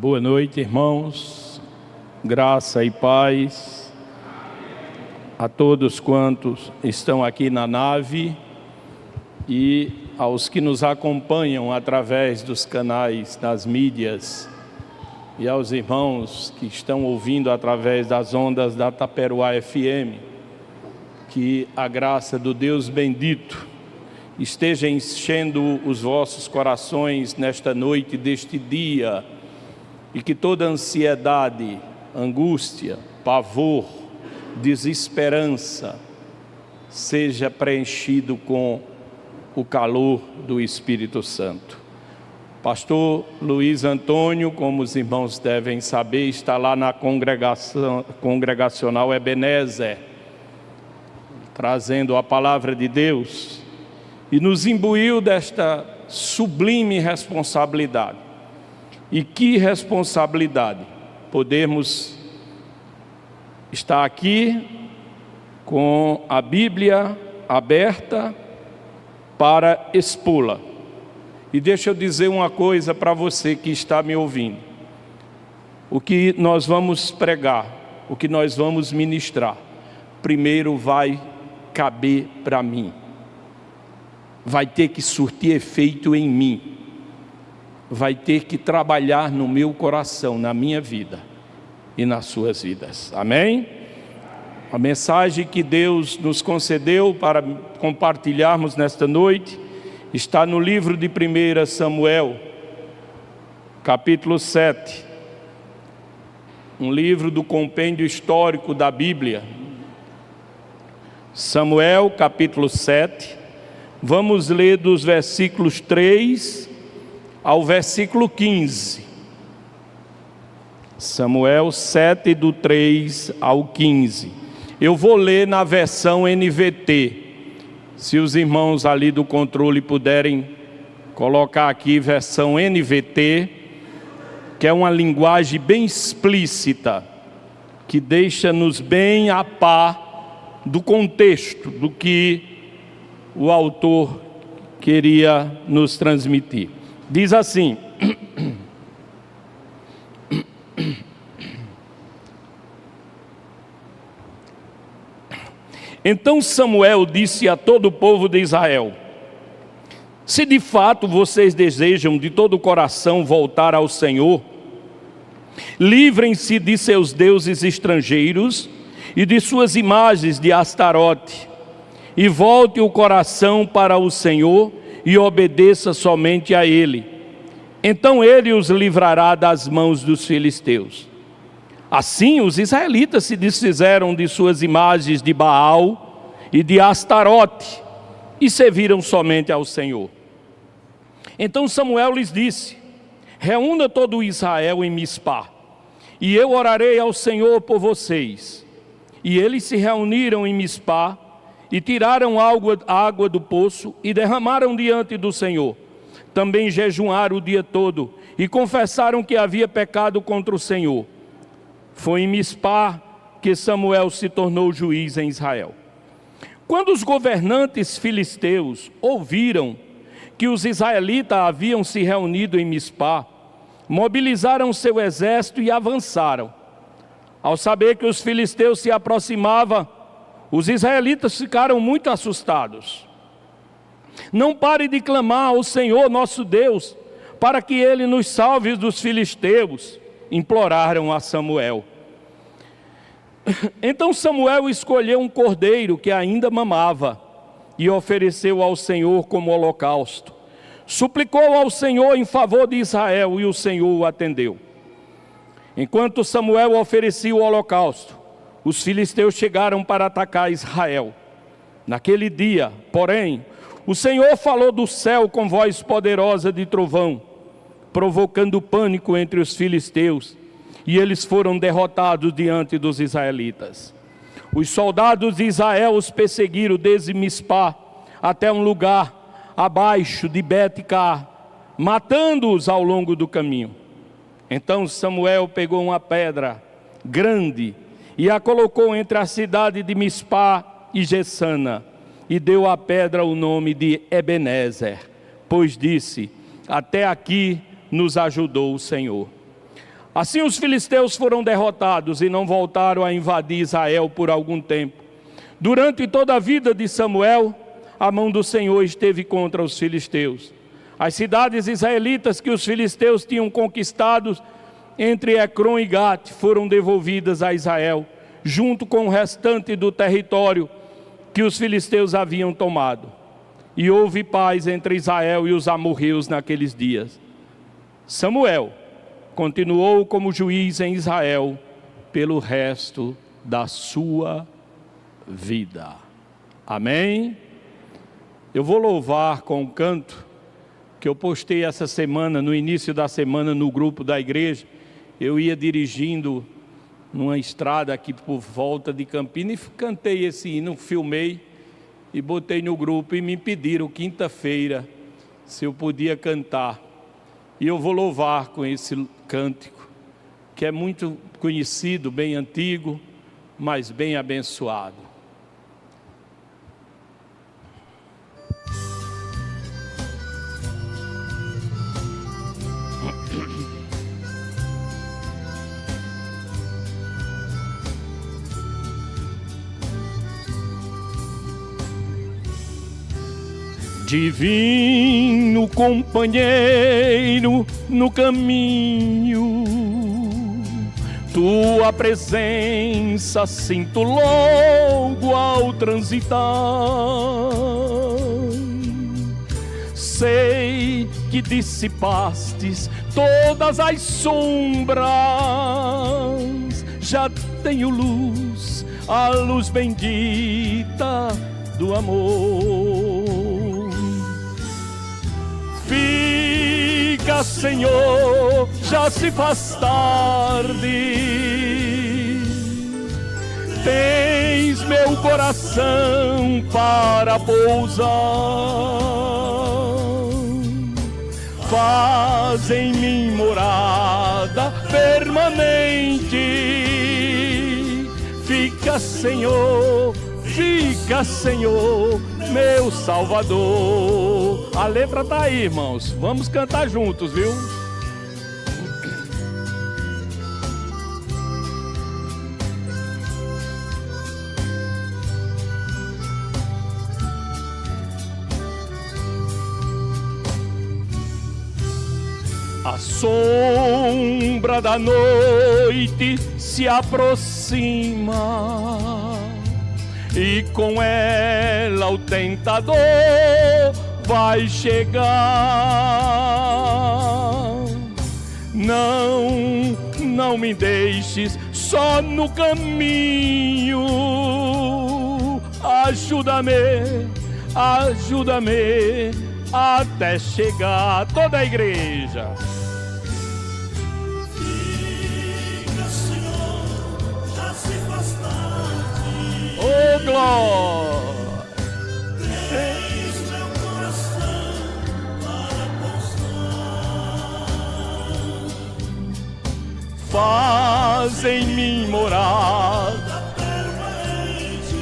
Boa noite, irmãos. Graça e paz a todos quantos estão aqui na nave e aos que nos acompanham através dos canais das mídias e aos irmãos que estão ouvindo através das ondas da Taperoá FM. Que a graça do Deus bendito esteja enchendo os vossos corações nesta noite deste dia, e que toda ansiedade, angústia, pavor, desesperança seja preenchido com o calor do Espírito Santo. Pastor Luiz Antônio, como os irmãos devem saber, está lá na congregacional Ebenezer, trazendo a palavra de Deus, e nos imbuiu desta sublime responsabilidade. E que responsabilidade podermos estar aqui com a Bíblia aberta para expô-la. E deixa eu dizer uma coisa para você que está me ouvindo. O que nós vamos pregar, o que nós vamos ministrar, primeiro vai caber para mim. Vai ter que surtir efeito em mim. Vai ter que trabalhar no meu coração, na minha vida e nas suas vidas. Amém? A mensagem que Deus nos concedeu para compartilharmos nesta noite está no livro de 1 Samuel, capítulo 7. Um livro do compêndio histórico da Bíblia. Samuel, capítulo 7. Vamos ler dos versículos 3 ao versículo 15. Samuel 7, do 3 ao 15. Eu vou ler na versão NVT. Se os irmãos ali do controle puderem colocar aqui versão NVT, que é uma linguagem bem explícita, que deixa-nos bem a par do contexto, do que o autor queria nos transmitir. Diz assim: Então Samuel disse a todo o povo de Israel: se de fato vocês desejam de todo o coração voltar ao Senhor, livrem-se de seus deuses estrangeiros e de suas imagens de Astarote, e volte o coração para o Senhor e obedeça somente a Ele. Então Ele os livrará das mãos dos filisteus. Assim os israelitas se desfizeram de suas imagens de Baal e de Astarote e serviram somente ao Senhor. Então Samuel lhes disse: reúna todo o Israel em Mispá, e eu orarei ao Senhor por vocês. E eles se reuniram em Mispá, e tiraram água do poço, e derramaram diante do Senhor. Também jejuaram o dia todo, e confessaram que havia pecado contra o Senhor. Foi em Mispá que Samuel se tornou juiz em Israel. Quando os governantes filisteus ouviram que os israelitas haviam se reunido em Mispá, mobilizaram seu exército e avançaram. Ao saber que os filisteus se aproximavam, os israelitas ficaram muito assustados. Não pare de clamar ao Senhor nosso Deus, para que Ele nos salve dos filisteus, imploraram a Samuel. Então Samuel escolheu um cordeiro que ainda mamava, e ofereceu ao Senhor como holocausto. Suplicou ao Senhor em favor de Israel, e o Senhor o atendeu. Enquanto Samuel oferecia o holocausto, os filisteus chegaram para atacar Israel. Naquele dia, porém, o Senhor falou do céu com voz poderosa de trovão, provocando pânico entre os filisteus, e eles foram derrotados diante dos israelitas. Os soldados de Israel os perseguiram desde Mispá até um lugar abaixo de Bet-Car, matando-os ao longo do caminho. Então Samuel pegou uma pedra grande e a colocou entre a cidade de Mispá e Jessana, e deu à pedra o nome de Ebenezer, pois disse: até aqui nos ajudou o Senhor. Assim os filisteus foram derrotados e não voltaram a invadir Israel por algum tempo. Durante toda a vida de Samuel, a mão do Senhor esteve contra os filisteus. As cidades israelitas que os filisteus tinham conquistado entre Ecrom e Gate foram devolvidas a Israel, junto com o restante do território que os filisteus haviam tomado. E houve paz entre Israel e os amorreus naqueles dias. Samuel continuou como juiz em Israel pelo resto da sua vida. Amém? Eu vou louvar com um canto que eu postei essa semana, no início da semana, no grupo da igreja. Eu ia dirigindo numa estrada aqui por volta de Campinas e cantei esse hino, filmei e botei no grupo e me pediram quinta-feira se eu podia cantar. E eu vou louvar com esse cântico, que é muito conhecido, bem antigo, mas bem abençoado. Divino companheiro no caminho, tua presença sinto logo ao transitar. Sei que dissipastes todas as sombras, já tenho luz, a luz bendita do amor. Fica, Senhor, já se faz tarde. Tens meu coração para pousar. Faz em mim morada permanente. Fica, Senhor, meu Salvador. A letra tá aí, irmãos. Vamos cantar juntos, viu? A sombra da noite se aproxima e com ela o tentador vai chegar. Não me deixes só no caminho. Ajuda-me até chegar. Toda a igreja. Oh, glória! Tens meu coração para postar. Faz em mim morada permanente.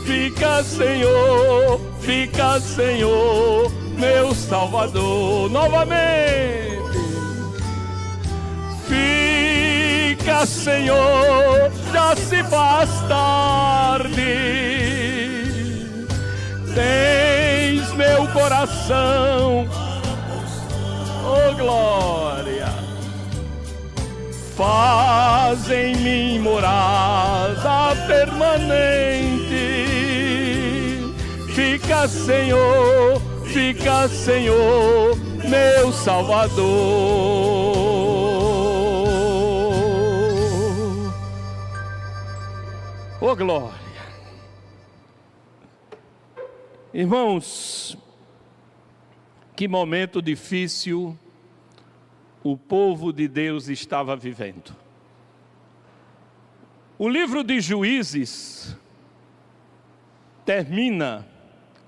Fica, Senhor, meu Salvador. Novamente. Fica, Senhor, já se faz tarde. Tens meu coração, oh glória. Faz em mim morada permanente. Fica, Senhor, meu Salvador. Oh glória! Irmãos, que momento difícil o povo de Deus estava vivendo. O livro de Juízes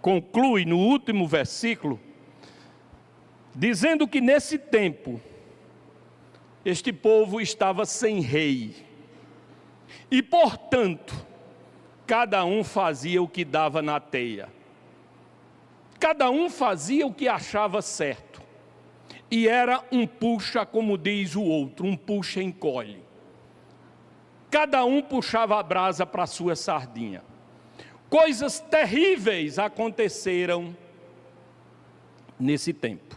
conclui no último versículo, dizendo que nesse tempo, este povo estava sem rei. E, portanto, cada um fazia o que dava na teia. Cada um fazia o que achava certo. E era um puxa, como diz o outro, um puxa encolhe. Cada um puxava a brasa para a sua sardinha. Coisas terríveis aconteceram nesse tempo.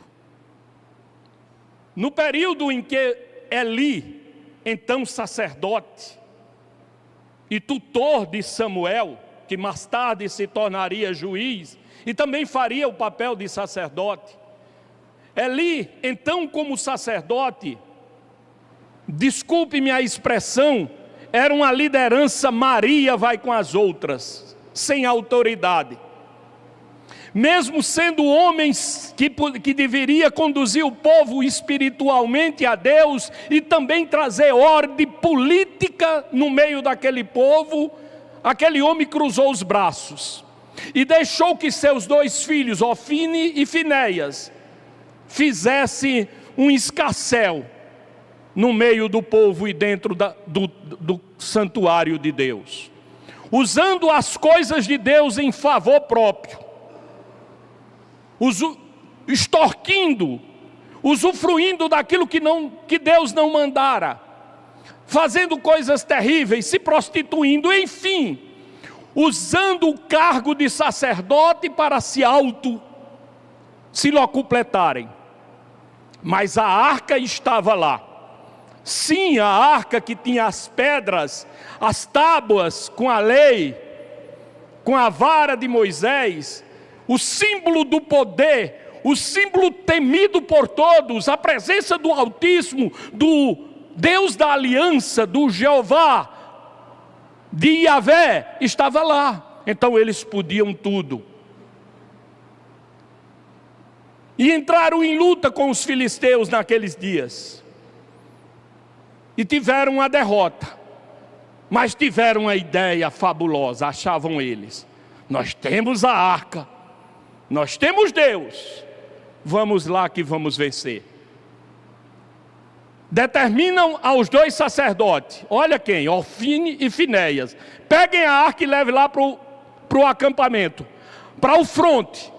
No período em que Eli, então sacerdote e tutor de Samuel, que mais tarde se tornaria juiz e também faria o papel de sacerdote, Eli, então como sacerdote, desculpe-me a expressão, era uma liderança Maria vai com as outras, sem autoridade. Mesmo sendo homens que deveria conduzir o povo espiritualmente a Deus e também trazer ordem política no meio daquele povo, aquele homem cruzou os braços e deixou que seus 2 filhos, Ofni e Finéias, fizessem um escarcéu no meio do povo e dentro do santuário de Deus, usando as coisas de Deus em favor próprio, extorquindo, usufruindo daquilo que Deus não mandara, fazendo coisas terríveis, se prostituindo, enfim, usando o cargo de sacerdote para se locupletarem. Mas a arca estava lá. Sim, a arca que tinha as pedras, as tábuas com a lei, com a vara de Moisés, o símbolo do poder, o símbolo temido por todos, a presença do Altíssimo, do Deus da aliança, do Jeová, de Yahvé, estava lá. Então eles podiam tudo. E entraram em luta com os filisteus naqueles dias. E tiveram uma derrota. Mas tiveram uma ideia fabulosa, achavam eles. Nós temos a arca. Nós temos Deus. Vamos lá que vamos vencer. Determinam aos 2 sacerdotes. Olha quem? Ofni e Finéias. Peguem a arca e levem lá para o acampamento. Para o fronte.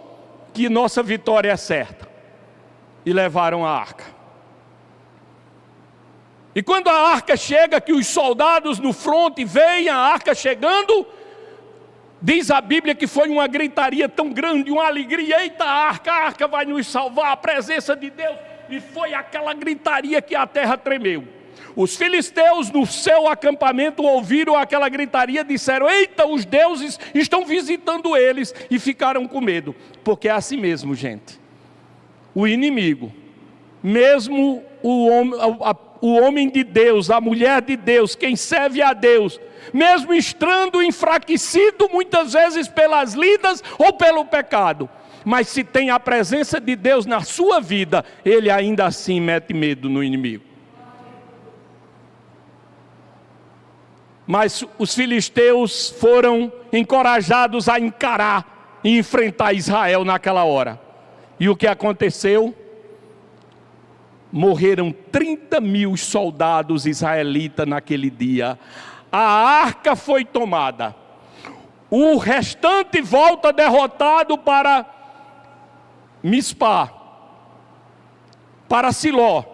Que nossa vitória é certa. E levaram a arca. E quando a arca chega, que os soldados no fronte veem a arca chegando, diz a Bíblia que foi uma gritaria tão grande, uma alegria. Eita, a arca vai nos salvar, a presença de Deus. E foi aquela gritaria que a terra tremeu. Os filisteus no seu acampamento ouviram aquela gritaria, disseram: eita, os deuses estão visitando eles, e ficaram com medo. Porque é assim mesmo, gente. O inimigo, mesmo o homem de Deus, a mulher de Deus, quem serve a Deus, mesmo estando enfraquecido muitas vezes pelas lidas ou pelo pecado, mas se tem a presença de Deus na sua vida, ele ainda assim mete medo no inimigo. Mas os filisteus foram encorajados a encarar e enfrentar Israel naquela hora. E o que aconteceu? Morreram 30.000 soldados israelitas naquele dia. A arca foi tomada. O restante volta derrotado para Mispá, para Siló.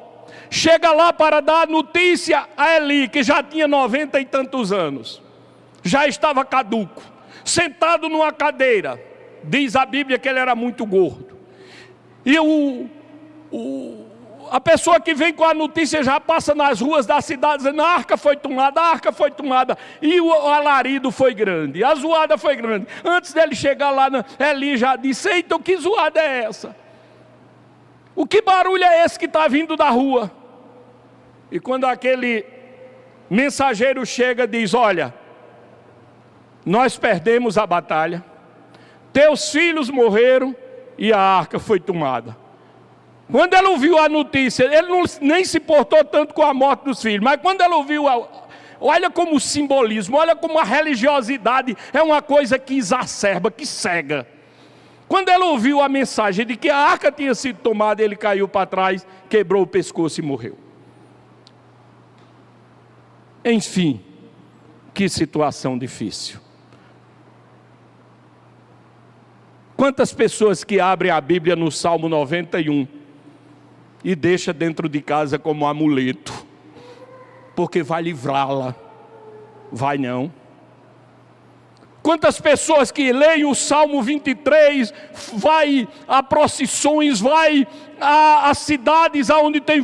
Chega lá para dar notícia a Eli, que já tinha 90 e tantos anos. Já estava caduco, sentado numa cadeira. Diz a Bíblia que ele era muito gordo. E a pessoa que vem com a notícia já passa nas ruas da cidade dizendo: a arca foi tomada, a arca foi tomada. E o alarido foi grande, a zoada foi grande. Antes dele chegar lá, Eli já disse: eita, que zoada é essa? O que barulho é esse que está vindo da rua? E quando aquele mensageiro chega, diz: olha, nós perdemos a batalha, teus filhos morreram e a arca foi tomada. Quando ela ouviu a notícia, ele nem se portou tanto com a morte dos filhos, mas quando ela ouviu, olha como o simbolismo, olha como a religiosidade é uma coisa que exacerba, que cega. Quando ela ouviu a mensagem de que a arca tinha sido tomada, ele caiu para trás, quebrou o pescoço e morreu. Enfim, que situação difícil. Quantas pessoas que abrem a Bíblia no Salmo 91 e deixa dentro de casa como amuleto, porque vai livrá-la. Vai não. Quantas pessoas que leem o Salmo 23, vai a procissões, vai a cidades onde tem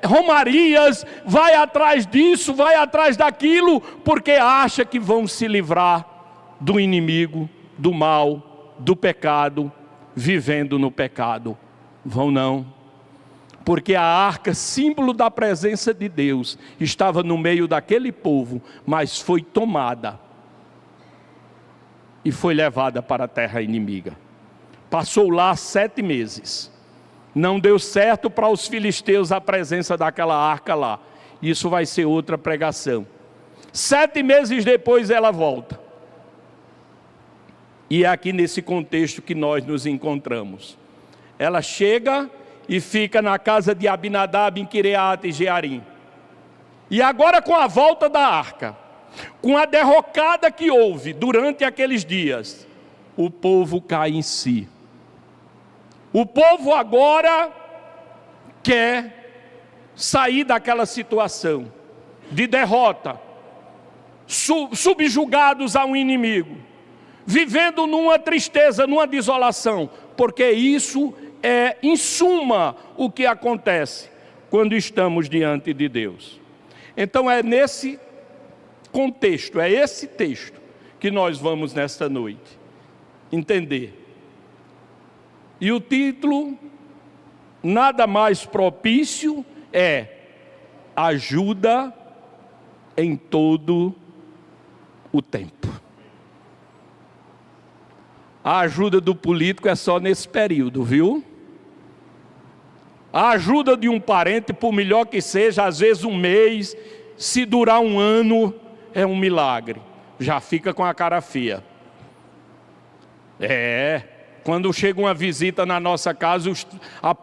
romarias, vai atrás disso, vai atrás daquilo, porque acha que vão se livrar do inimigo, do mal, do pecado, vivendo no pecado. Vão não. Porque a arca, símbolo da presença de Deus, estava no meio daquele povo, mas foi tomada e foi levada para a terra inimiga. Passou lá 7 meses. Não deu certo para os filisteus a presença daquela arca lá. Isso vai ser outra pregação. 7 meses depois ela volta. E é aqui nesse contexto que nós nos encontramos. Ela chega e fica na casa de Abinadab em Quireate Jearim. E agora, com a volta da arca, com a derrocada que houve durante aqueles dias, o povo cai em si. O povo agora quer sair daquela situação de derrota, subjugados a um inimigo, vivendo numa tristeza, numa desolação, porque isso é, em suma, o que acontece quando estamos diante de Deus. Então é nesse contexto, é esse texto que nós vamos nesta noite entender. E o título, nada mais propício, é ajuda em todo o tempo. A ajuda do político é só nesse período, viu? A ajuda de um parente, por melhor que seja, às vezes 1 mês, se durar 1 ano, é um milagre. Já fica com a cara feia. Quando chega uma visita na nossa casa,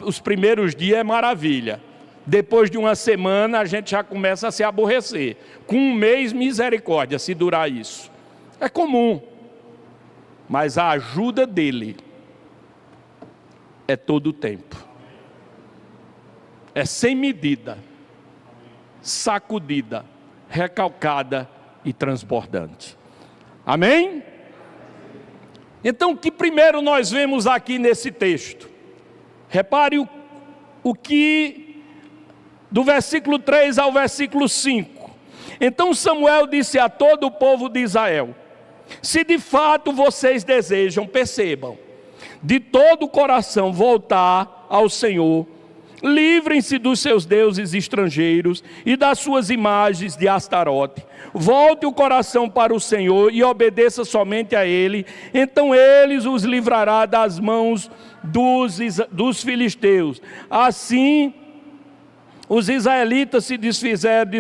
os primeiros dias é maravilha. Depois de 1 semana, a gente já começa a se aborrecer. Com 1 mês, misericórdia, se durar isso. É comum. Mas a ajuda dele é todo o tempo. É sem medida, sacudida, recalcada e transbordante. Amém? Então, o que primeiro nós vemos aqui nesse texto? Repare o que, do versículo 3 ao versículo 5. Então Samuel disse a todo o povo de Israel: se de fato vocês desejam, percebam, de todo o coração voltar ao Senhor, livrem-se dos seus deuses estrangeiros e das suas imagens de Astarote. Volte o coração para o Senhor e obedeça somente a Ele. Então Ele os livrará das mãos dos filisteus. Assim, os israelitas se desfizeram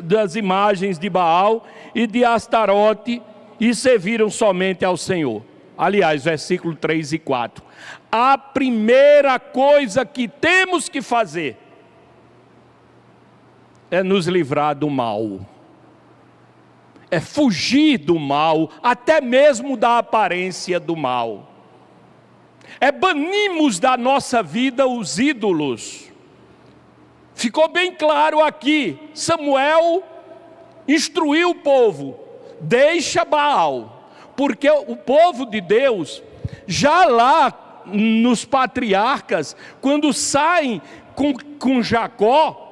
das imagens de Baal e de Astarote e serviram somente ao Senhor. Aliás, versículo 3 e 4. A primeira coisa que temos que fazer é nos livrar do mal. É fugir do mal, até mesmo da aparência do mal. É banirmos da nossa vida os ídolos. Ficou bem claro aqui, Samuel instruiu o povo: deixa Baal, porque o povo de Deus, já lá nos patriarcas, quando saem com Jacó,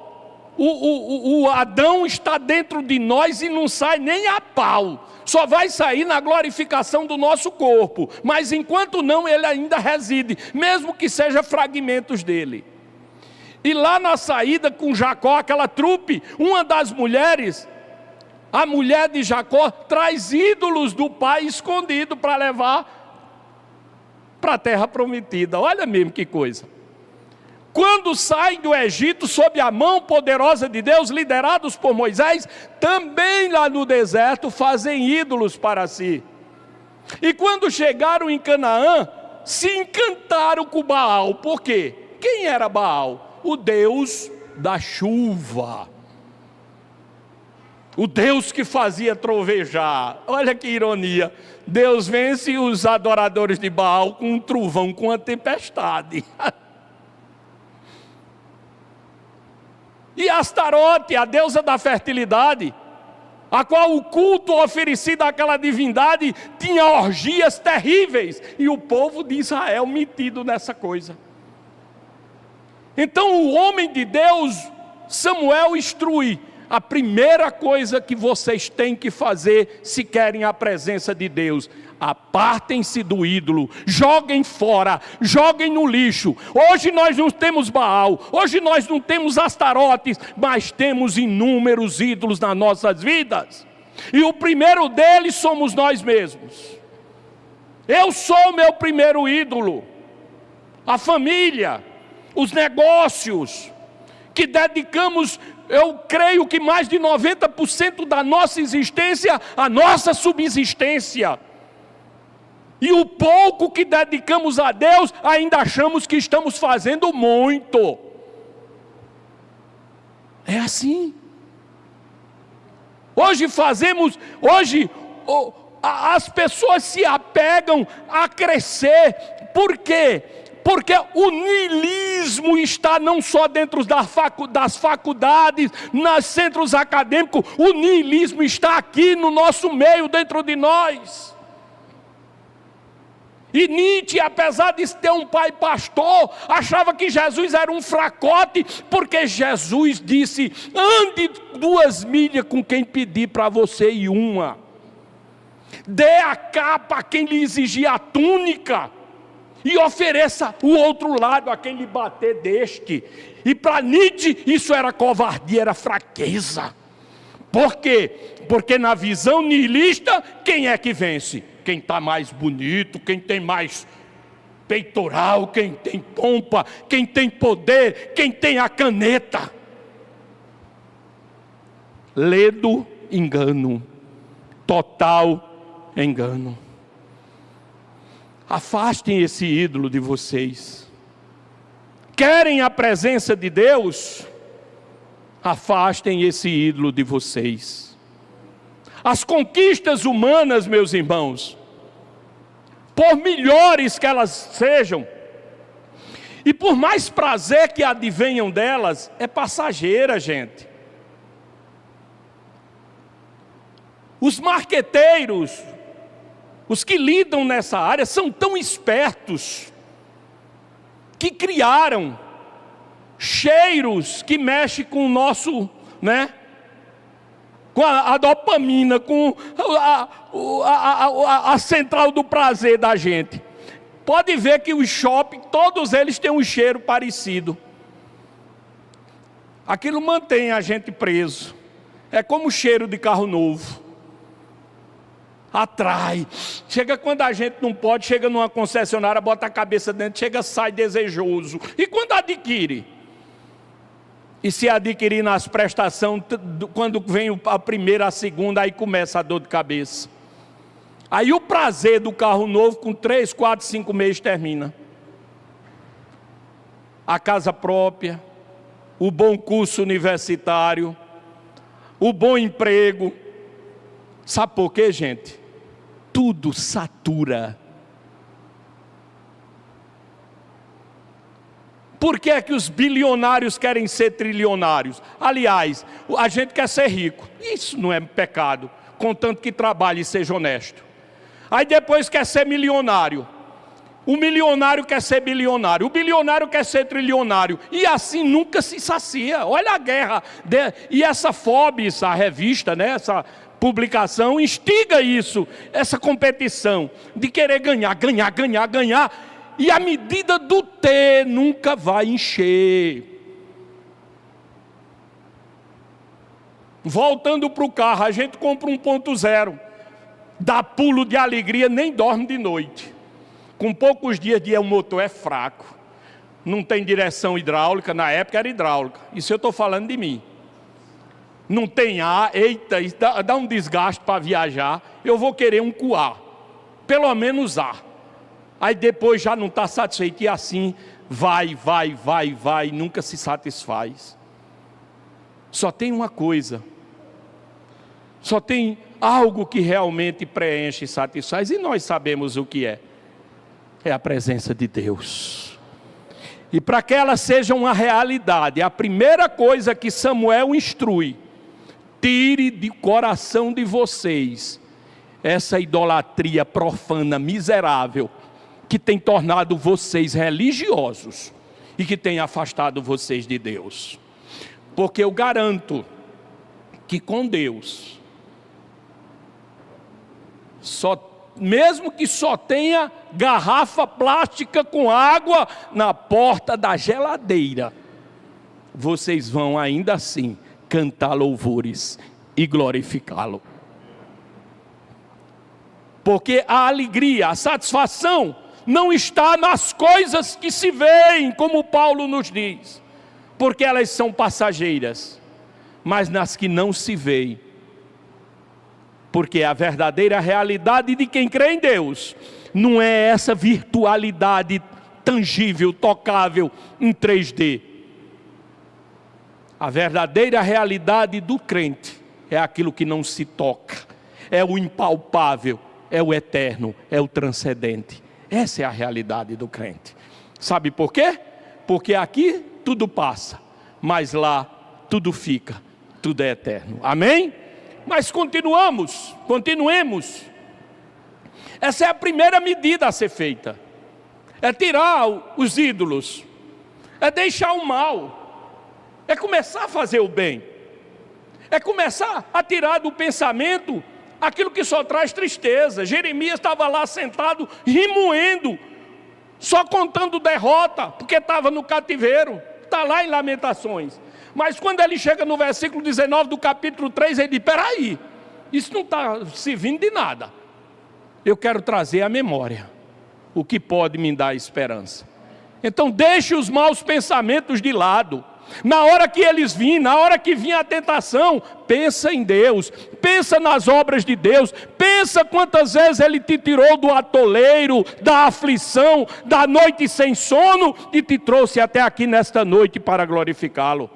o Adão está dentro de nós e não sai nem a pau, só vai sair na glorificação do nosso corpo, mas enquanto não, ele ainda reside, mesmo que seja fragmentos dele. E lá na saída com Jacó, aquela trupe, uma das mulheres, a mulher de Jacó, traz ídolos do pai escondido para levar para a terra prometida. Olha mesmo que coisa. Quando saem do Egito sob a mão poderosa de Deus, liderados por Moisés, também lá no deserto fazem ídolos para si. E quando chegaram em Canaã, se encantaram com Baal. Por quê? Quem era Baal? O Deus da chuva. O Deus que fazia trovejar. Olha que ironia. Deus vence os adoradores de Baal com um trovão, com uma tempestade. E Astarote, a deusa da fertilidade, a qual o culto oferecido àquela divindade tinha orgias terríveis, e o povo de Israel metido nessa coisa. Então o homem de Deus, Samuel, instrui: a primeira coisa que vocês têm que fazer se querem a presença de Deus, apartem-se do ídolo, joguem fora, joguem no lixo. Hoje nós não temos Baal, hoje nós não temos Astarotes, mas temos inúmeros ídolos nas nossas vidas, e o primeiro deles somos nós mesmos. Eu sou o meu primeiro ídolo, a família, os negócios, que dedicamos, eu creio que mais de 90% da nossa existência, a nossa subsistência. E o pouco que dedicamos a Deus, ainda achamos que estamos fazendo muito. É assim. Hoje as pessoas se apegam a crescer. Por quê? Porque o niilismo está não só dentro das faculdades, nos centros acadêmicos, o niilismo está aqui no nosso meio, dentro de nós. E Nietzsche, apesar de ter um pai pastor, achava que Jesus era um fracote, porque Jesus disse: ande 2 milhas com quem pedir para você ir 1. Dê a capa a quem lhe exigir a túnica, e ofereça o outro lado a quem lhe bater deste. E para Nietzsche isso era covardia, era fraqueza. Por quê? Porque na visão niilista, quem é que vence? Quem está mais bonito, quem tem mais peitoral, quem tem pompa, quem tem poder, quem tem a caneta. Ledo engano, total engano. Afastem esse ídolo de vocês. Querem a presença de Deus? Afastem esse ídolo de vocês. As conquistas humanas, meus irmãos, por melhores que elas sejam, e por mais prazer que advenham delas, é passageira, gente. Os marqueteiros, os que lidam nessa área, são tão espertos que criaram cheiros que mexem com o nosso, com a dopamina, com a central do prazer da gente. Pode ver que os shopping, todos eles têm um cheiro parecido. Aquilo mantém a gente preso. É como o cheiro de carro novo. Atrai. Chega quando a gente não pode, chega numa concessionária, bota a cabeça dentro, chega, sai desejoso. E quando adquire? E se adquirir nas prestações, quando vem a primeira, a segunda, aí começa a dor de cabeça. Aí o prazer do carro novo, com 3, 4, 5 meses termina. A casa própria, o bom curso universitário, o bom emprego. Sabe por quê, gente? Tudo satura. Por que é que os bilionários querem ser trilionários? Aliás, a gente quer ser rico. Isso não é pecado, contanto que trabalhe e seja honesto. Aí depois quer ser milionário. O milionário quer ser bilionário. O bilionário quer ser trilionário. E assim nunca se sacia. Olha a guerra. E essa Forbes, a revista, essa publicação, instiga isso, essa competição de querer ganhar. E a medida do ter nunca vai encher. Voltando para o carro, a gente compra 1.0, dá pulo de alegria, nem dorme de noite. Com poucos dias o motor é fraco, não tem direção hidráulica, na época era hidráulica, isso eu estou falando de mim. Não tem ar, eita, isso dá um desgaste para viajar, eu vou querer um coar, pelo menos ar. Aí depois já não está satisfeito, e assim vai, nunca se satisfaz. Só tem uma coisa, só tem algo que realmente preenche e satisfaz, e nós sabemos o que é. É a presença de Deus. E para que ela seja uma realidade, a primeira coisa que Samuel instrui: tire do coração de vocês essa idolatria profana, miserável, que tem tornado vocês religiosos e que tem afastado vocês de Deus. Porque eu garanto que com Deus, mesmo que só tenha garrafa plástica com água na porta da geladeira, vocês vão ainda assim cantar louvores e glorificá-lo. Porque a alegria, a satisfação não está nas coisas que se veem, como Paulo nos diz, porque elas são passageiras, mas nas que não se veem. Porque a verdadeira realidade de quem crê em Deus não é essa virtualidade tangível, tocável em 3D. A verdadeira realidade do crente é aquilo que não se toca, é o impalpável, é o eterno, é o transcendente. Essa é a realidade do crente. Sabe por quê? Porque aqui tudo passa, mas lá tudo fica, tudo é eterno. Amém? Mas continuemos. Essa é a primeira medida a ser feita. É tirar os ídolos, é deixar o mal, é começar a fazer o bem, é começar a tirar do pensamento aquilo que só traz tristeza. Jeremias estava lá sentado, remoendo, só contando derrota, porque estava no cativeiro. Está lá em Lamentações. Mas quando ele chega no versículo 19 do capítulo 3, ele diz: peraí, isso não está servindo de nada. Eu quero trazer à memória o que pode me dar esperança. Então deixe os maus pensamentos de lado. Na hora que eles virem, na hora que vir a tentação, pensa em Deus, pensa nas obras de Deus, pensa quantas vezes Ele te tirou do atoleiro, da aflição, da noite sem sono, e te trouxe até aqui nesta noite para glorificá-lo.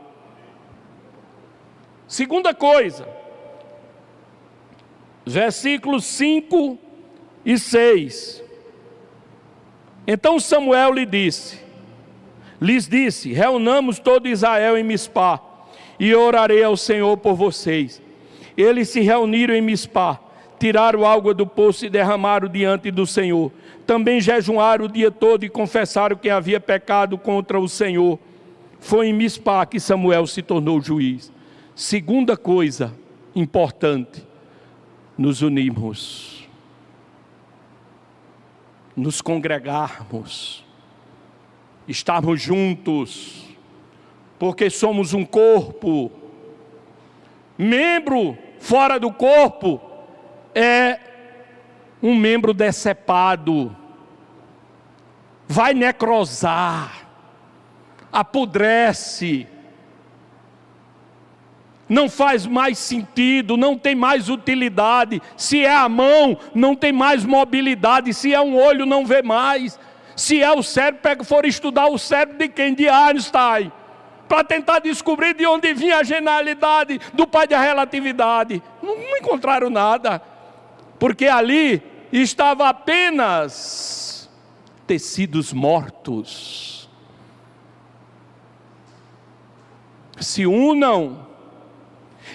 Segunda coisa, versículos 5 e 6. Então Samuel lhes disse: reunamos todo Israel em Mispá, e orarei ao Senhor por vocês. Eles se reuniram em Mispá, tiraram água do poço e derramaram diante do Senhor. Também jejuaram o dia todo e confessaram que havia pecado contra o Senhor. Foi em Mispá que Samuel se tornou juiz. Segunda coisa importante: nos unirmos, nos congregarmos, estarmos juntos, porque somos um corpo. Membro fora do corpo é um membro decepado, vai necrosar, apodrece, não faz mais sentido, não tem mais utilidade. Se é a mão, não tem mais mobilidade. Se é um olho, não vê mais. Se é o cérebro, for estudar o cérebro de quem? De Einstein, para tentar descobrir de onde vinha a genialidade do pai da relatividade. Não encontraram nada, porque ali estava apenas tecidos mortos. Se unam,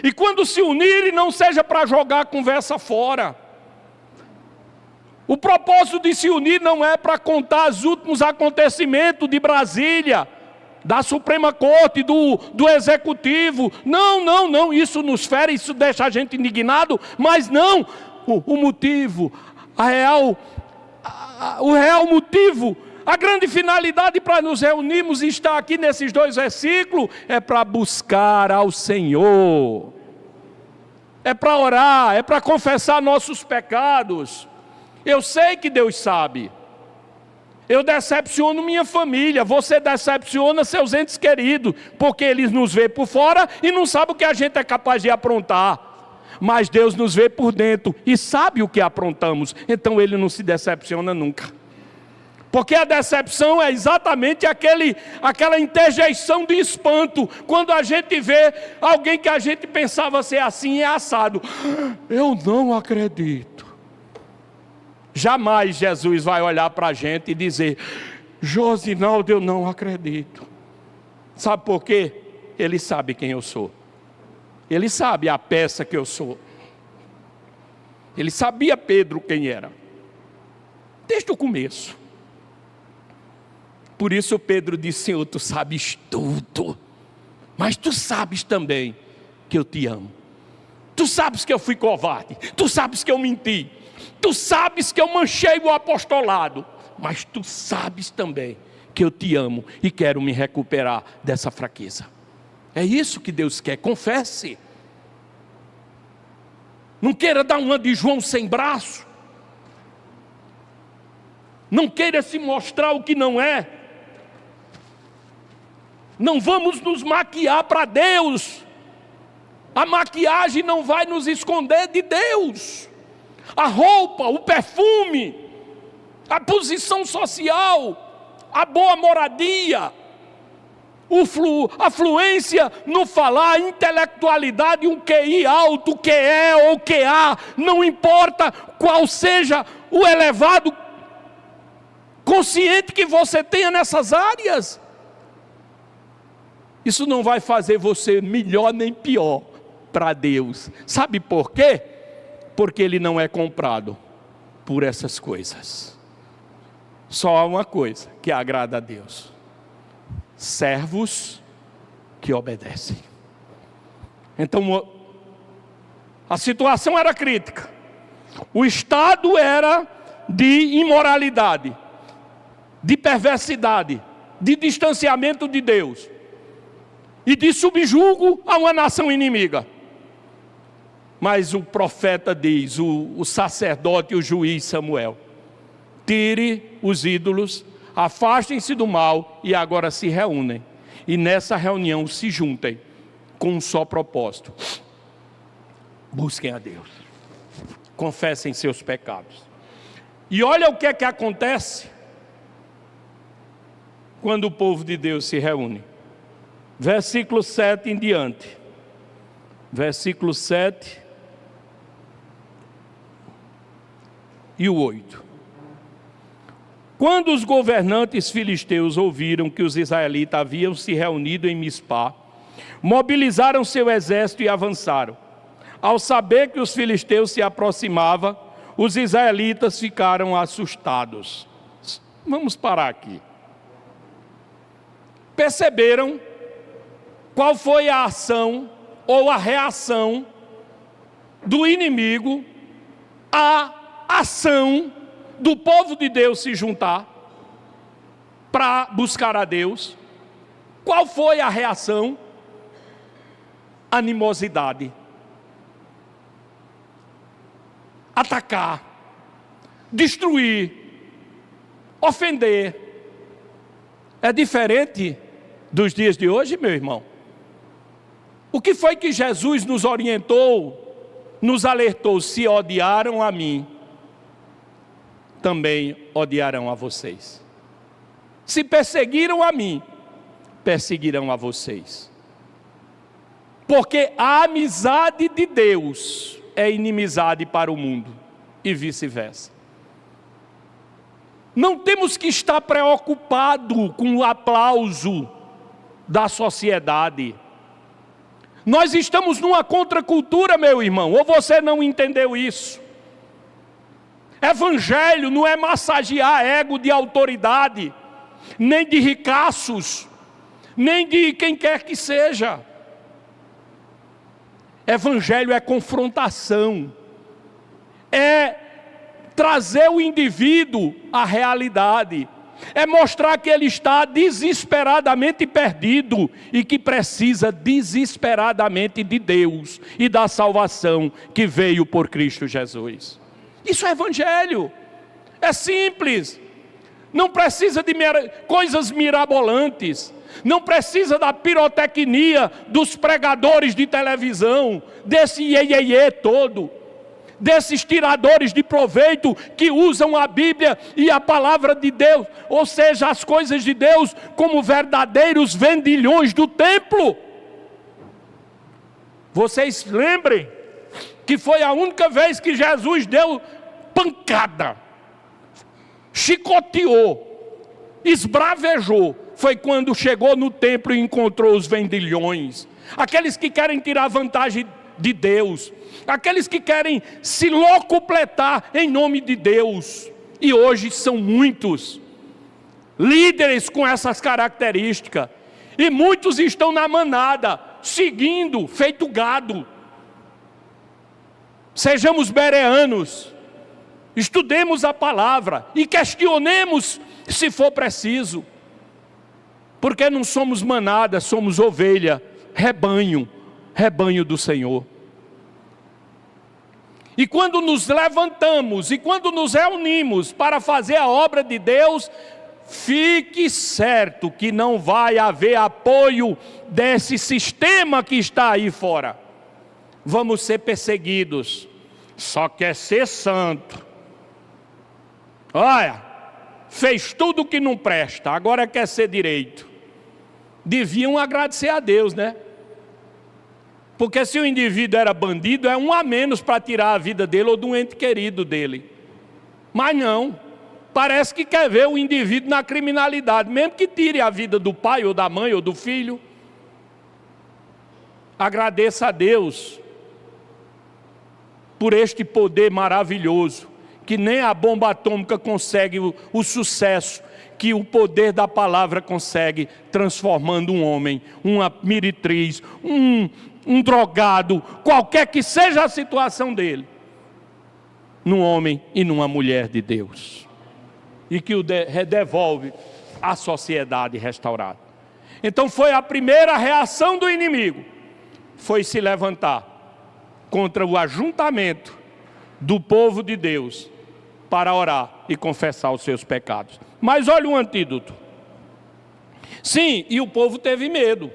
e quando se unirem, não seja para jogar a conversa fora. O propósito de se unir não é para contar os últimos acontecimentos de Brasília, da Suprema Corte, do Executivo. Não, isso nos fere, isso deixa a gente indignado, mas não, o motivo, o real motivo, a grande finalidade para nos reunirmos e estar aqui nesses 2 versículos é para buscar ao Senhor, é para orar, é para confessar nossos pecados. Eu sei que Deus sabe. Eu decepciono minha família, você decepciona seus entes queridos, porque eles nos vê por fora e não sabem o que a gente é capaz de aprontar. Mas Deus nos vê por dentro e sabe o que aprontamos, então Ele não se decepciona nunca. Porque a decepção é exatamente aquela interjeição de espanto, quando a gente vê alguém que a gente pensava ser assim e é assado. Eu não acredito. Jamais Jesus vai olhar para a gente e dizer: Josinaldo, eu não acredito. Sabe por quê? Ele sabe quem eu sou. Ele sabe a peça que eu sou. Ele sabia Pedro quem era, desde o começo. Por isso Pedro disse: Senhor, tu sabes tudo, mas tu sabes também que eu te amo. Tu sabes que eu fui covarde, tu sabes que eu menti, tu sabes que eu manchei o apostolado, mas tu sabes também que eu te amo e quero me recuperar dessa fraqueza. É isso que Deus quer, confesse. Não queira dar uma de João sem braço. Não queira se mostrar o que não é. Não vamos nos maquiar para Deus. A maquiagem não vai nos esconder de Deus. A roupa, o perfume, a posição social, a boa moradia, a fluência no falar, a intelectualidade, um QI alto, o que é ou o que há, não importa qual seja o elevado consciente que você tenha nessas áreas. Isso não vai fazer você melhor nem pior para Deus. Sabe por quê? Porque Ele não é comprado por essas coisas. Só há uma coisa que agrada a Deus: servos que obedecem. Então, a situação era crítica. O estado era de imoralidade, de perversidade, de distanciamento de Deus e de subjugo a uma nação inimiga. Mas o profeta diz, o sacerdote e o juiz Samuel: tire os ídolos, afastem-se do mal, e agora se reúnem. E nessa reunião se juntem com um só propósito: busquem a Deus, confessem seus pecados. E olha o que é que acontece quando o povo de Deus se reúne. Versículo 7 em diante. Versículo 7 e o 8. Quando os governantes filisteus ouviram que os israelitas haviam se reunido em Mispá, mobilizaram seu exército e avançaram. Ao saber que os filisteus se aproximavam, os israelitas ficaram assustados. Vamos parar aqui. Perceberam qual foi a ação ou a reação do inimigo à ação do povo de Deus se juntar para buscar a Deus? Qual foi a reação? Animosidade. Atacar, destruir, ofender. É diferente dos dias de hoje, meu irmão. O que foi que Jesus nos orientou, nos alertou? Se odiaram a mim, também odiarão a vocês. Se perseguiram a mim, perseguirão a vocês. Porque a amizade de Deus é inimizade para o mundo, e vice-versa. Não temos que estar preocupados com o aplauso da sociedade. Nós estamos numa contracultura, meu irmão, ou você não entendeu isso? Evangelho não é massagear ego de autoridade, nem de ricaços, nem de quem quer que seja. Evangelho é confrontação, é trazer o indivíduo à realidade, é mostrar que ele está desesperadamente perdido e que precisa desesperadamente de Deus e da salvação que veio por Cristo Jesus. Isso é evangelho, é simples, não precisa de coisas mirabolantes, não precisa da pirotecnia dos pregadores de televisão, desse iê todo, desses tiradores de proveito que usam a Bíblia e a palavra de Deus, ou seja, as coisas de Deus, como verdadeiros vendilhões do templo. Vocês lembrem que foi a única vez que Jesus deu pancada, chicoteou esbravejou foi quando chegou no templo e encontrou os vendilhões, aqueles que querem tirar vantagem de Deus, aqueles que querem se locupletar em nome de Deus. E hoje são muitos líderes com essas características, e muitos estão na manada, seguindo, feito gado. Sejamos bereanos, estudemos a palavra e questionemos se for preciso, porque não somos manada, somos ovelha, rebanho do Senhor. E quando nos levantamos e quando nos reunimos para fazer a obra de Deus, fique certo que não vai haver apoio desse sistema que está aí fora. Vamos ser perseguidos, só quer ser santo. Olha, fez tudo que não presta, agora quer ser direito. Deviam agradecer a Deus, né? Porque se o indivíduo era bandido, é um a menos para tirar a vida dele ou do ente querido dele. Mas não, parece que quer ver o indivíduo na criminalidade, mesmo que tire a vida do pai ou da mãe ou do filho. Agradeça a Deus por este poder maravilhoso, que nem a bomba atômica consegue o sucesso que o poder da palavra consegue, transformando um homem, uma meretriz, um drogado, qualquer que seja a situação dele, num homem e numa mulher de Deus, e que o devolve à sociedade restaurada. Então foi a primeira reação do inimigo, foi se levantar contra o ajuntamento do povo de Deus para orar e confessar os seus pecados. Mas olha o antídoto. Sim, e o povo teve medo.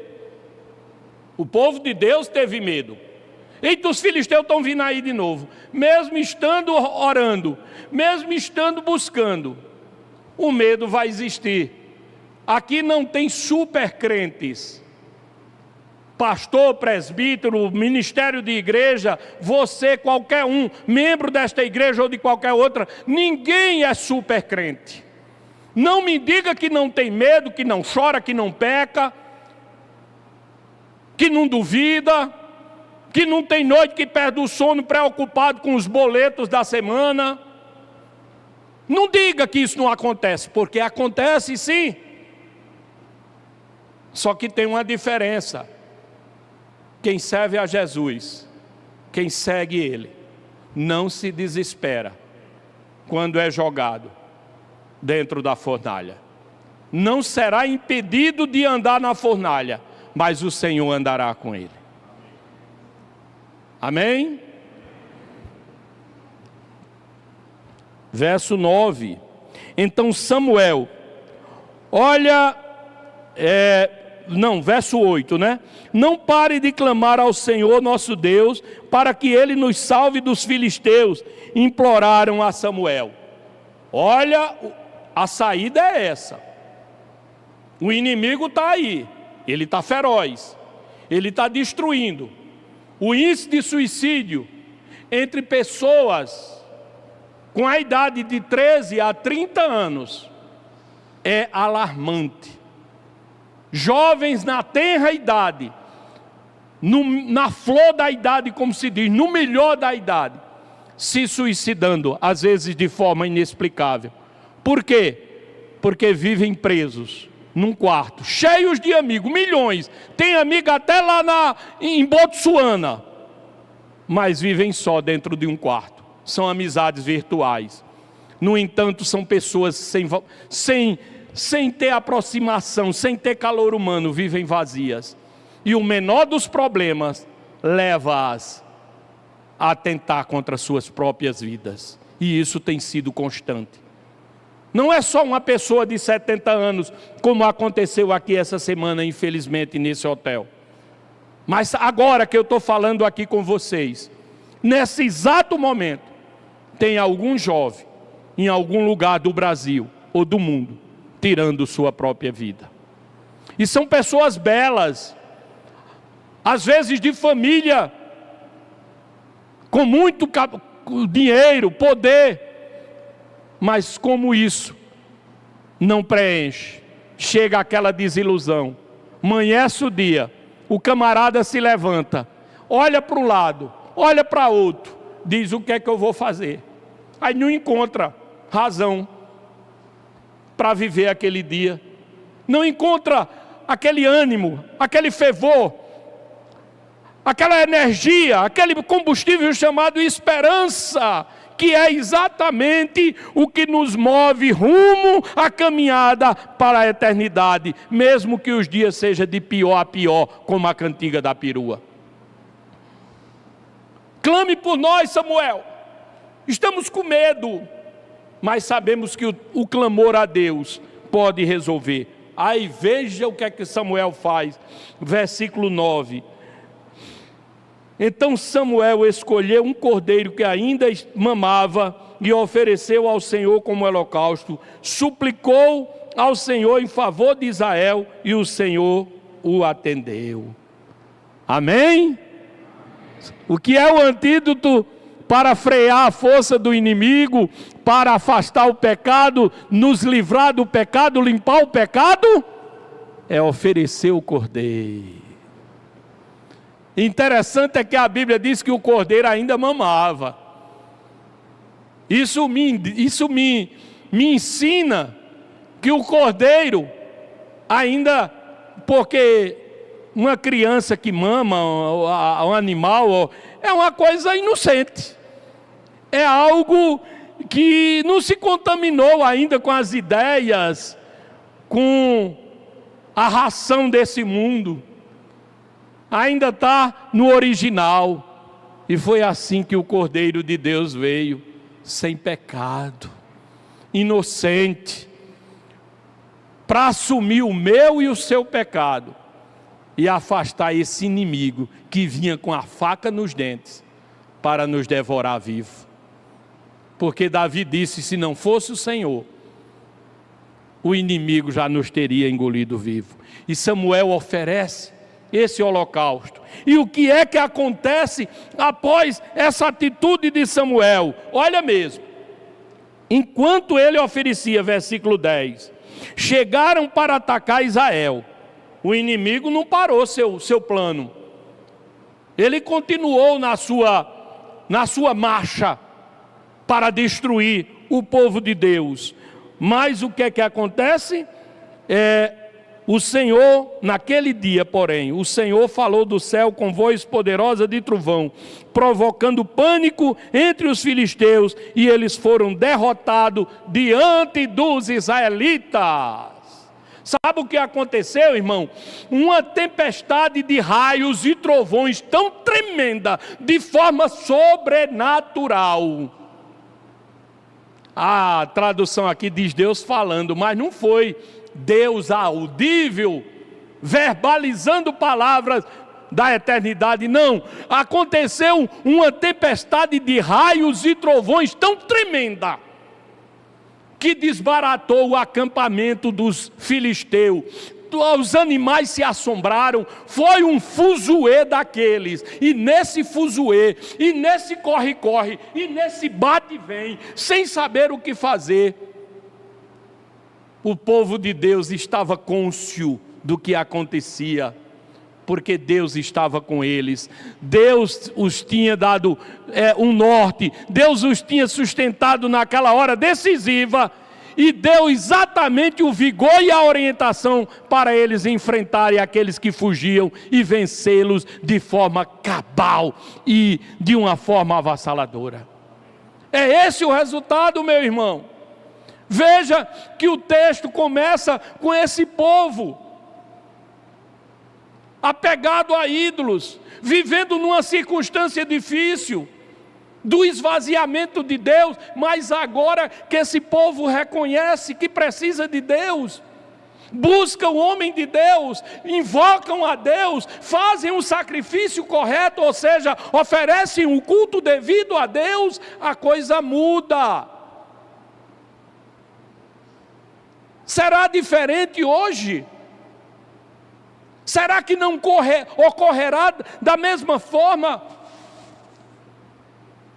O povo de Deus teve medo. Eita, os filisteus estão vindo aí de novo. Mesmo estando orando, mesmo estando buscando, o medo vai existir. Aqui não tem super crentes. Pastor, presbítero, ministério de igreja, você, qualquer um, membro desta igreja ou de qualquer outra, ninguém é super crente. Não me diga que não tem medo, que não chora, que não peca, que não duvida, que não tem noite que perde o sono preocupado com os boletos da semana. Não diga que isso não acontece, porque acontece sim. Só que tem uma diferença. Quem serve a Jesus, quem segue Ele, não se desespera quando é jogado dentro da fornalha. Não será impedido de andar na fornalha, mas o Senhor andará com ele. Amém? Verso 9. Então Samuel, verso 8, né? Não pare de clamar ao Senhor nosso Deus, para que Ele nos salve dos filisteus, imploraram a Samuel. Olha, a saída é essa. O inimigo está aí, ele está feroz, ele está destruindo. O índice de suicídio entre pessoas com a idade de 13 a 30 anos é alarmante. Jovens na tenra idade, na flor da idade, como se diz, no melhor da idade, se suicidando, às vezes de forma inexplicável. Por quê? Porque vivem presos num quarto, cheios de amigos, milhões, tem amigo até lá em Botsuana, mas vivem só dentro de um quarto, são amizades virtuais. No entanto, são pessoas sem ter aproximação, sem ter calor humano, vivem vazias. E o menor dos problemas leva-as a atentar contra suas próprias vidas. E isso tem sido constante. Não é só uma pessoa de 70 anos, como aconteceu aqui essa semana, infelizmente, nesse hotel. Mas agora que eu estou falando aqui com vocês, nesse exato momento, tem algum jovem, em algum lugar do Brasil ou do mundo, tirando sua própria vida. E são pessoas belas, às vezes de família, com muito dinheiro, poder, mas como isso, não preenche. Chega aquela desilusão. Amanhece o dia, o camarada se levanta, olha para um lado, olha para outro, diz: o que é que eu vou fazer? Aí não encontra razão para viver aquele dia, não encontra aquele ânimo, aquele fervor, aquela energia, aquele combustível chamado esperança, que é exatamente o que nos move rumo à caminhada para a eternidade, mesmo que os dias sejam de pior a pior, como a cantiga da perua. Clame por nós, Samuel. Estamos com medo, mas sabemos que o clamor a Deus pode resolver. Aí veja o que é que Samuel faz, versículo 9. Então Samuel escolheu um cordeiro que ainda mamava e ofereceu ao Senhor como holocausto. Suplicou ao Senhor em favor de Israel e o Senhor o atendeu. Amém? O que é o antídoto para frear a força do inimigo, para afastar o pecado, nos livrar do pecado, limpar o pecado? É oferecer o cordeiro. Interessante é que a Bíblia diz que o cordeiro ainda mamava. Isso me ensina que o cordeiro ainda, porque uma criança que mama, um animal, é uma coisa inocente. É algo que não se contaminou ainda com as ideias, com a ração desse mundo. Ainda está no original. E foi assim que o Cordeiro de Deus veio, sem pecado, inocente, para assumir o meu e o seu pecado, e afastar esse inimigo que vinha com a faca nos dentes, para nos devorar vivo. Porque Davi disse: se não fosse o Senhor, o inimigo já nos teria engolido vivo. E Samuel oferece esse holocausto. E o que é que acontece após essa atitude de Samuel? Olha mesmo, enquanto ele oferecia, versículo 10, chegaram para atacar Israel. O inimigo não parou seu plano, ele continuou na sua marcha para destruir o povo de Deus. Mas o que é que acontece? O Senhor, naquele dia, porém, o Senhor falou do céu com voz poderosa de trovão, provocando pânico entre os filisteus, e eles foram derrotados diante dos israelitas. Sabe o que aconteceu, irmão? Uma tempestade de raios e trovões tão tremenda, de forma sobrenatural. A tradução aqui diz Deus falando, mas não foi Deus audível, verbalizando palavras da eternidade, não. Aconteceu uma tempestade de raios e trovões tão tremenda, que desbaratou o acampamento dos filisteus. Os animais se assombraram, foi um fuzuê daqueles, e nesse fuzuê, e nesse corre-corre, e nesse bate-vem, sem saber o que fazer, o povo de Deus estava cônscio do que acontecia, porque Deus estava com eles. Deus os tinha dado um norte, Deus os tinha sustentado naquela hora decisiva, e deu exatamente o vigor e a orientação para eles enfrentarem aqueles que fugiam e vencê-los de forma cabal e de uma forma avassaladora. É esse o resultado, meu irmão. Veja que o texto começa com esse povo apegado a ídolos, vivendo numa circunstância difícil, do esvaziamento de Deus, mas agora que esse povo reconhece que precisa de Deus, buscam o homem de Deus, invocam a Deus, fazem um sacrifício correto, ou seja, oferecem um culto devido a Deus, a coisa muda. Será diferente hoje? Será que não ocorrerá da mesma forma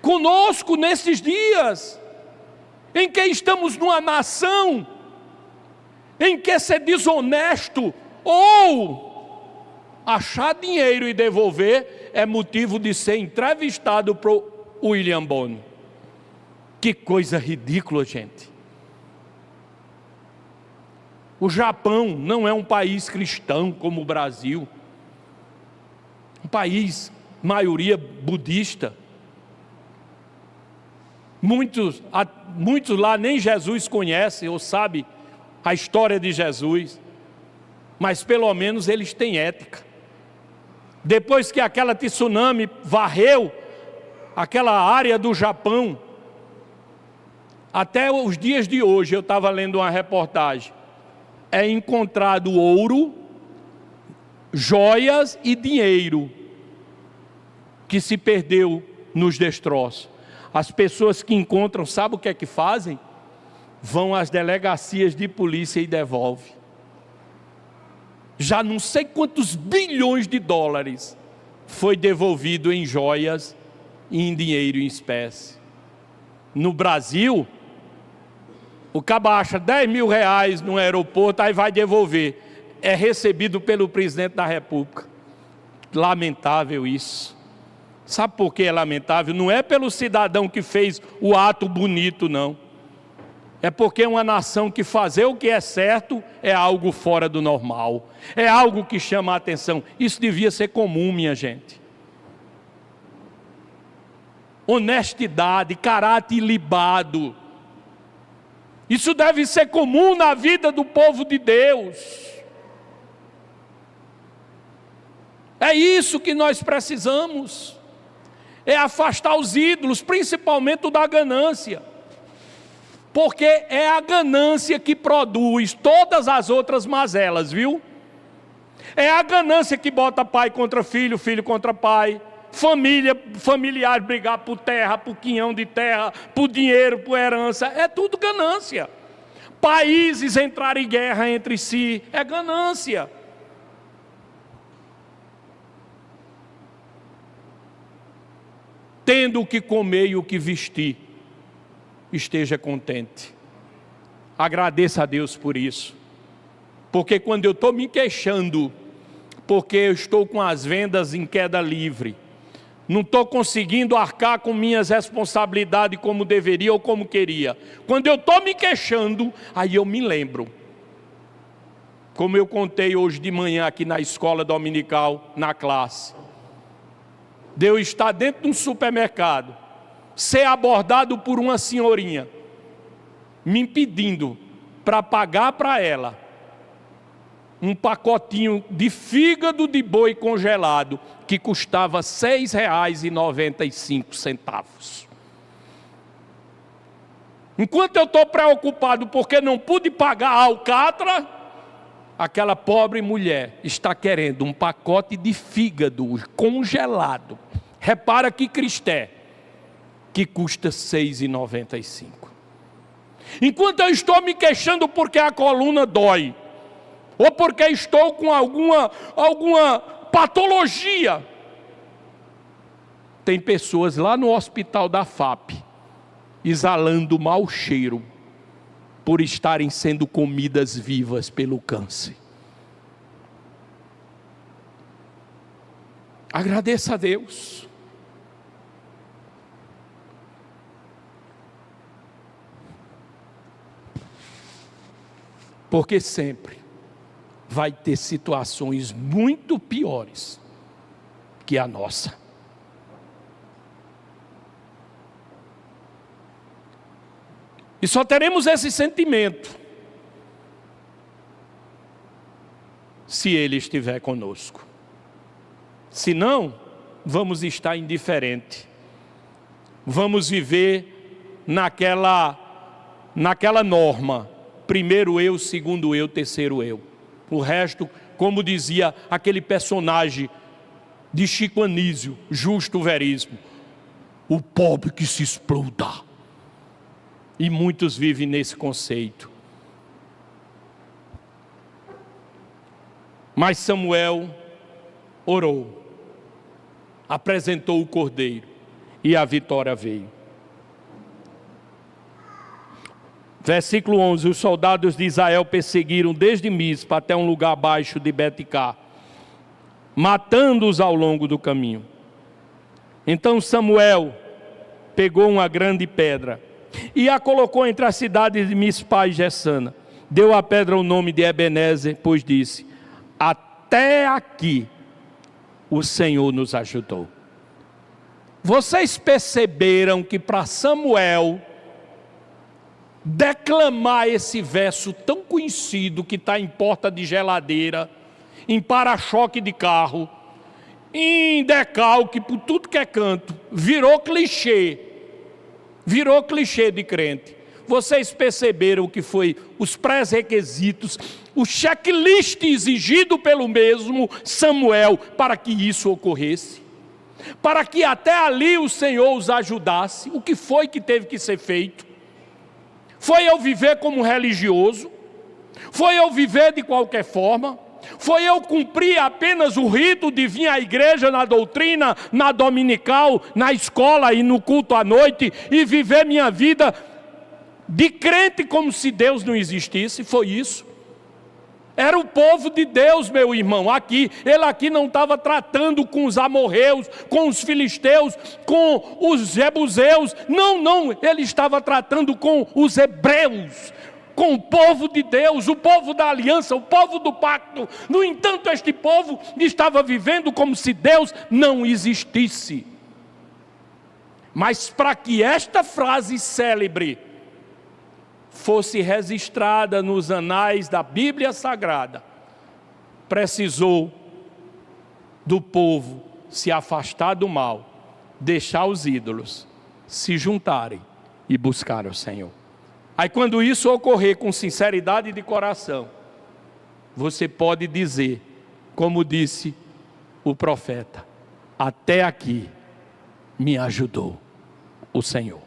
conosco nesses dias, em que estamos numa nação em que ser desonesto ou achar dinheiro e devolver é motivo de ser entrevistado por William Bonner. Que coisa ridícula, gente. O Japão não é um país cristão como o Brasil. Um país, maioria budista. Muitos lá nem Jesus conhecem ou sabem a história de Jesus. Mas pelo menos eles têm ética. Depois que aquela tsunami varreu aquela área do Japão, até os dias de hoje, eu estava lendo uma reportagem, é encontrado ouro, joias e dinheiro que se perdeu nos destroços. As pessoas que encontram, sabe o que é que fazem? Vão às delegacias de polícia e devolvem. Já não sei quantos bilhões de dólares foi devolvido em joias e em dinheiro em espécie. No Brasil, o caba acha 10 mil reais no aeroporto, aí vai devolver. É recebido pelo presidente da República. Lamentável isso. Sabe por que é lamentável? Não é pelo cidadão que fez o ato bonito, não. É porque é uma nação que fazer o que é certo é algo fora do normal. É algo que chama a atenção. Isso devia ser comum, minha gente. Honestidade, caráter ilibado. Isso deve ser comum na vida do povo de Deus. É isso que nós precisamos. É afastar os ídolos, principalmente o da ganância. Porque é a ganância que produz todas as outras mazelas, viu? É a ganância que bota pai contra filho, filho contra pai, familiar brigar por terra, por quinhão de terra, por dinheiro, por herança, é tudo ganância. Países entrarem em guerra entre si, é ganância. Tendo o que comer e o que vestir, esteja contente. Agradeça a Deus por isso. Porque quando eu estou me queixando, porque eu estou com as vendas em queda livre, não estou conseguindo arcar com minhas responsabilidades como deveria ou como queria. Quando eu estou me queixando, aí eu me lembro. Como eu contei hoje de manhã aqui na escola dominical, na classe. De eu estar dentro de um supermercado, ser abordado por uma senhorinha, me pedindo para pagar para ela um pacotinho de fígado de boi congelado, que custava R$ 6,95. Enquanto eu estou preocupado porque não pude pagar a alcatra, aquela pobre mulher está querendo um pacote de fígado congelado. Repara que cristé, que custa R$ 6,95. Enquanto eu estou me queixando porque a coluna dói, ou porque estou com alguma patologia, tem pessoas lá no hospital da FAP, exalando mau cheiro, por estarem sendo comidas vivas pelo câncer. Agradeça a Deus. Porque sempre vai ter situações muito piores que a nossa. E só teremos esse sentimento se Ele estiver conosco. Se não, vamos estar indiferentes. Vamos viver naquela norma. Primeiro eu, segundo eu, terceiro eu. O resto, como dizia aquele personagem de Chico Anísio, Justo Veríssimo, o pobre que se exploda. E muitos vivem nesse conceito. Mas Samuel orou, apresentou o cordeiro e a vitória veio. Versículo 11: os soldados de Israel perseguiram desde Mispa até um lugar abaixo de Beticá, matando-os ao longo do caminho. Então Samuel pegou uma grande pedra e a colocou entre as cidades de Mispa e Jessana. Deu à pedra o nome de Ebenezer, pois disse: até aqui o Senhor nos ajudou. Vocês perceberam que para Samuel declamar esse verso tão conhecido que está em porta de geladeira, em para-choque de carro, em decalque, por tudo que é canto, virou clichê de crente. Vocês perceberam que foi os pré-requisitos, o checklist exigido pelo mesmo Samuel para que isso ocorresse? Para que até ali o Senhor os ajudasse. O que foi que teve que ser feito? Foi eu viver como religioso? Foi eu viver de qualquer forma? Foi eu cumprir apenas o rito de vir à igreja na doutrina, na dominical, na escola e no culto à noite e viver minha vida de crente como se Deus não existisse? Foi isso? Era o povo de Deus, meu irmão, aqui. Ele aqui não estava tratando com os amorreus, com os filisteus, com os jebuseus. Não, ele estava tratando com os hebreus, com o povo de Deus, o povo da aliança, o povo do pacto. No entanto, este povo estava vivendo como se Deus não existisse. Mas para que esta frase célebre fosse registrada nos anais da Bíblia Sagrada, precisou do povo se afastar do mal, deixar os ídolos, se juntarem e buscar o Senhor. Aí quando isso ocorrer com sinceridade de coração, você pode dizer, como disse o profeta: até aqui me ajudou o Senhor.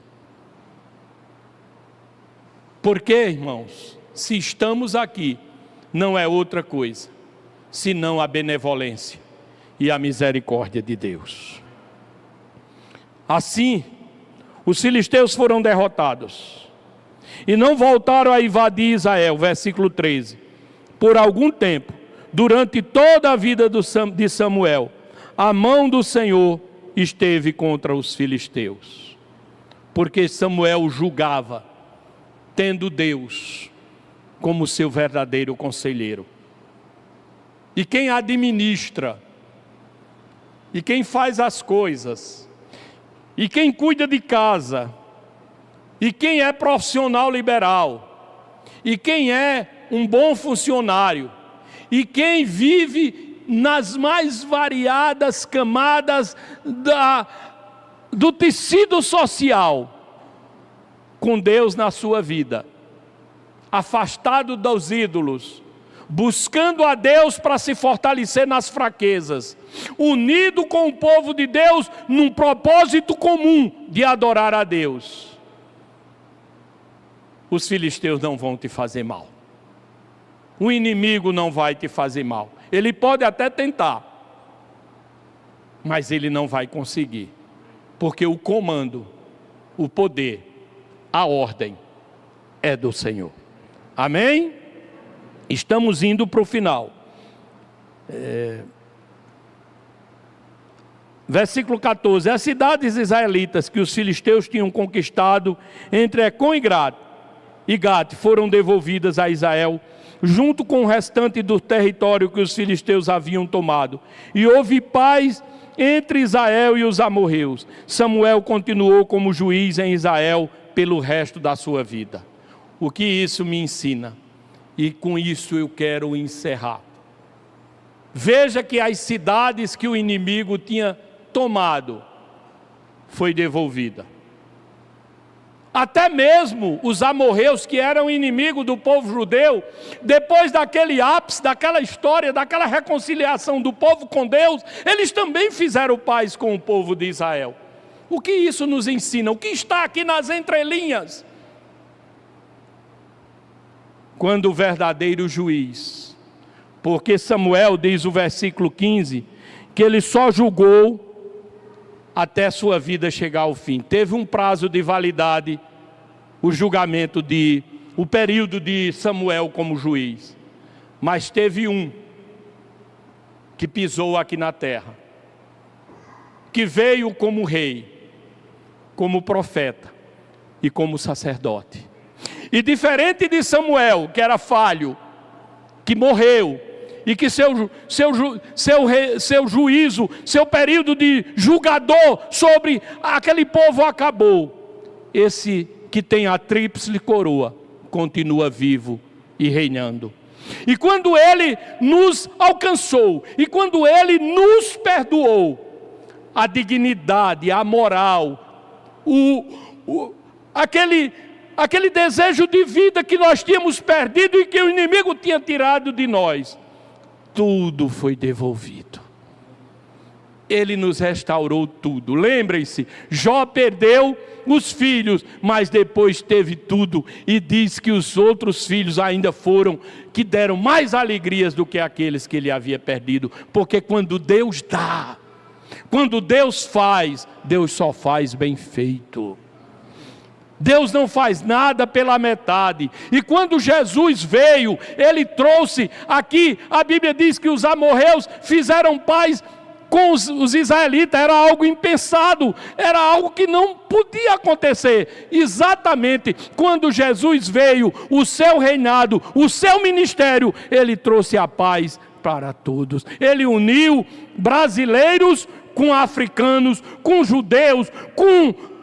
Porque, irmãos, se estamos aqui, não é outra coisa, senão a benevolência e a misericórdia de Deus. Assim, os filisteus foram derrotados e não voltaram a invadir Israel, versículo 13. Por algum tempo, durante toda a vida de Samuel, a mão do Senhor esteve contra os filisteus, porque Samuel julgava, tendo Deus como seu verdadeiro conselheiro. E quem administra, e quem faz as coisas, e quem cuida de casa, e quem é profissional liberal, e quem é um bom funcionário, e quem vive nas mais variadas camadas do tecido social, com Deus na sua vida, afastado dos ídolos, buscando a Deus para se fortalecer nas fraquezas, unido com o povo de Deus num propósito comum de adorar a Deus, os filisteus não vão te fazer mal. O inimigo não vai te fazer mal. Ele pode até tentar, mas ele não vai conseguir, porque o comando, o poder, a ordem é do Senhor. Amém? Estamos indo para o final. Versículo 14. As cidades israelitas que os filisteus tinham conquistado entre Ecrom e Gate foram devolvidas a Israel, junto com o restante do território que os filisteus haviam tomado. E houve paz entre Israel e os amorreus. Samuel continuou como juiz em Israel pelo resto da sua vida. O que isso me ensina? E com isso eu quero encerrar. Veja que as cidades que o inimigo tinha tomado foi devolvida. Até mesmo os amorreus, que eram inimigos do povo judeu, depois daquele ápice, daquela história, daquela reconciliação do povo com Deus, eles também fizeram paz com o povo de Israel. O que isso nos ensina? O que está aqui nas entrelinhas? Quando o verdadeiro juiz, porque Samuel diz o versículo 15, que ele só julgou até sua vida chegar ao fim. Teve um prazo de validade, o julgamento de o período de Samuel como juiz, mas teve um que pisou aqui na terra, que veio como rei, como profeta e como sacerdote. E diferente de Samuel, que era falho, que morreu, e que seu juízo, seu período de julgador sobre aquele povo acabou, esse que tem a tríplice coroa continua vivo e reinando. E quando ele nos alcançou, e quando ele nos perdoou, a dignidade, a moral, aquele desejo de vida que nós tínhamos perdido e que o inimigo tinha tirado de nós, tudo foi devolvido. Ele nos restaurou tudo. Lembrem-se, Jó perdeu os filhos, mas depois teve tudo, e diz que os outros filhos ainda foram, que deram mais alegrias do que aqueles que ele havia perdido, porque quando Deus dá, quando Deus faz, Deus só faz bem feito. Deus não faz nada pela metade. E quando Jesus veio, Ele trouxe aqui, a Bíblia diz que os amorreus fizeram paz com os israelitas. Era algo impensado, era algo que não podia acontecer. Exatamente quando Jesus veio, o seu reinado, o seu ministério, Ele trouxe a paz para todos. Ele uniu brasileiros com africanos, com judeus, com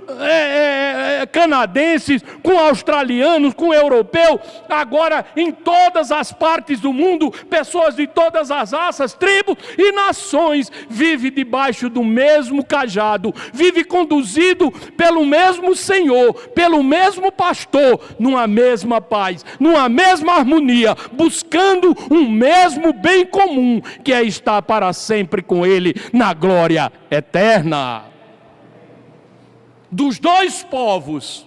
canadenses, com australianos, com europeus. Agora em todas as partes do mundo, pessoas de todas as raças, tribos e nações vivem debaixo do mesmo cajado, vive conduzido pelo mesmo Senhor, pelo mesmo pastor, numa mesma paz, numa mesma harmonia, buscando um mesmo bem comum, que é estar para sempre com Ele na glória eterna. Dos dois povos,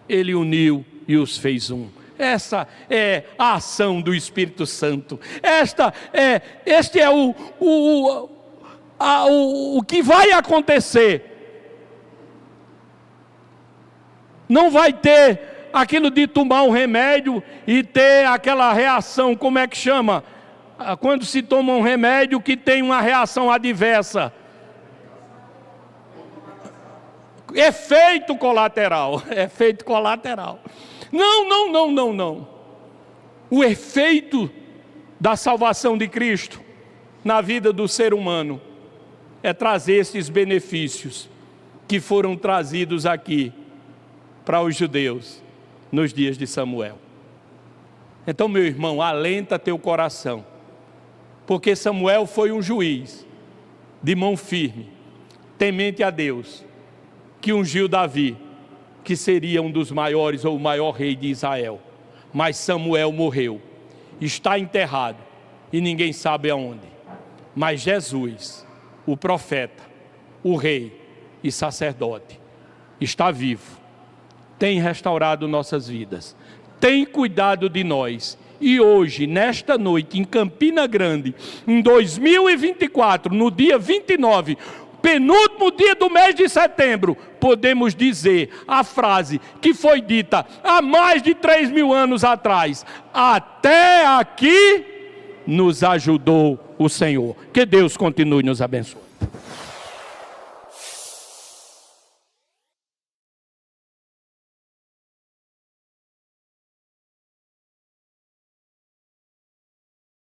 Ele uniu e os fez um. Essa é a ação do Espírito Santo. Este é o que vai acontecer. Não vai ter aquilo de tomar um remédio e ter aquela reação, como é que chama? Quando se toma um remédio que tem uma reação adversa. Efeito colateral. Efeito colateral. Não. O efeito da salvação de Cristo na vida do ser humano é trazer esses benefícios que foram trazidos aqui para os judeus nos dias de Samuel. Então, meu irmão, alenta teu coração, porque Samuel foi um juiz de mão firme, temente a Deus, que ungiu Davi, que seria um dos maiores ou o maior rei de Israel. Mas Samuel morreu, está enterrado e ninguém sabe aonde. Mas Jesus, o profeta, o rei e sacerdote, está vivo, tem restaurado nossas vidas, tem cuidado de nós. E hoje, nesta noite, em Campina Grande, em 2024, no dia 29, penúltimo dia do mês de setembro, podemos dizer a frase que foi dita há mais de 3.000 anos atrás: até aqui nos ajudou o Senhor. Que Deus continue nos abençoando.